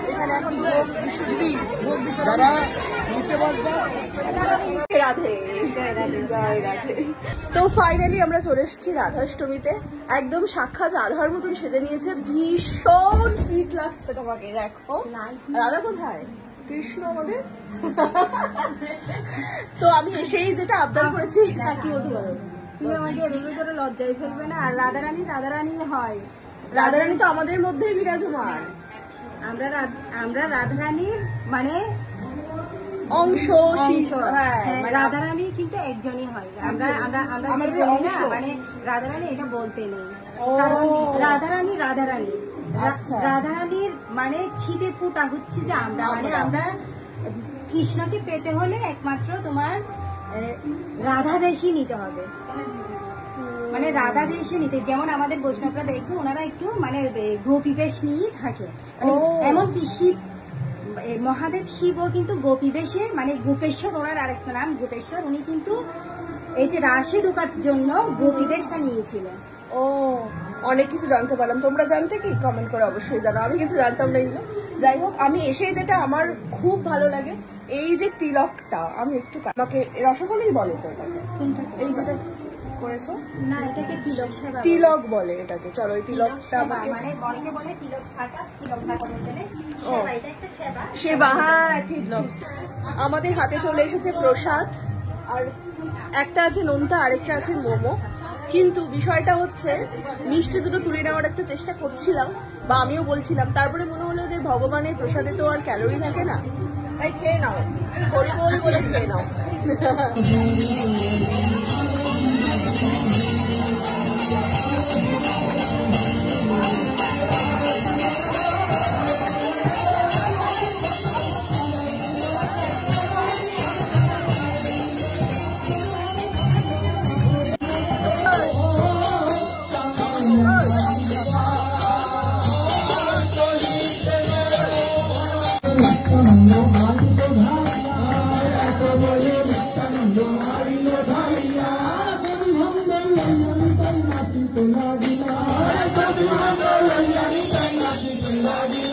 এখানে এখন যারা নিচে বসবে রাধে জয় রাধে। তো ফাইনালি আমরা চলে এসেছি রাধাষ্টমীতে, একদম সাক্ষাৎ রাধার মতন সেজে নিয়েছে, ভীষণ সুইট লাগছে তোমাকে। দেখো রাধা কোথায়, কৃষ্ণ আমাদের। তো আমি এসেই যেটা আবদার করেছি, কি বলছো বলো? তুমি আমাকে এভাবে করে লজ্জায় ফেলবে না। আর রাধারানী হয়, রাধারানী তো আমাদের মধ্যেই বিরাজমান। আমরা রাধারানীর মানে অংশ। রাধারানী কিন্তু একজনই হয়। আমরা মানে রাধারানী এটা বলতে নেই, কারণ রাধারানী রাধারানীর মানে ছিটে ফুটা হচ্ছে যে আমরা মানে আমরা কৃষ্ণকে পেতে হলে একমাত্র তোমার রাধা বেশি নিতে হবে, মানে রাধা বেশি নিতে। যেমন আমাদের বৈষ্ণবরা দেখবে ওনারা একটু মানে গোপী বেশ নিয়েই থাকে, এমনকি শিব মহাদেব শিবও কিন্তু গোপী বেশে, মানে গোপেশ্বর ওনার আরেকটা নাম গোপেশ্বর, উনি কিন্তু এই যে রাশে ঢোকার জন্য গোপী বেশটা নিয়েছিলেন। ও, অনেক কিছু জানতে পারলাম। তোমরা জানতে কি? কমেন্ট করে অবশ্যই জানো, আমি কিন্তু জানতাম না এগুলো। যাই হোক, আমি এসে যেটা আমার খুব ভালো লাগে এই যে তিলকটা, আমি একটু আমাকে রসগোল্লাই বলে তো এটাকে, এই যেটা করেছো না এটাকে তিলক বলে এটাকে। চলো এই তিলকটা আমাকে মানে অনেকে বলে তিলক ফাটা, তিলক ফাটা বলতে সেবা, এটা একটা সেবা। হ্যাঁ ঠিক। আমাদের হাতে চলে এসেছে প্রসাদ, আর একটা আছে নোনতা, আরেকটা আছে মোমো। কিন্তু বিষয়টা হচ্ছে মিষ্টি দুটো তুলে নেওয়ার একটা চেষ্টা করছিলাম, বা আমিও বলছিলাম, তারপরে মনে হলো যে ভগবানের প্রসাদে তো আর ক্যালোরি থাকে না, তাই খেয়ে নাও, হরি বল বলে খেয়ে নাও। Thank you.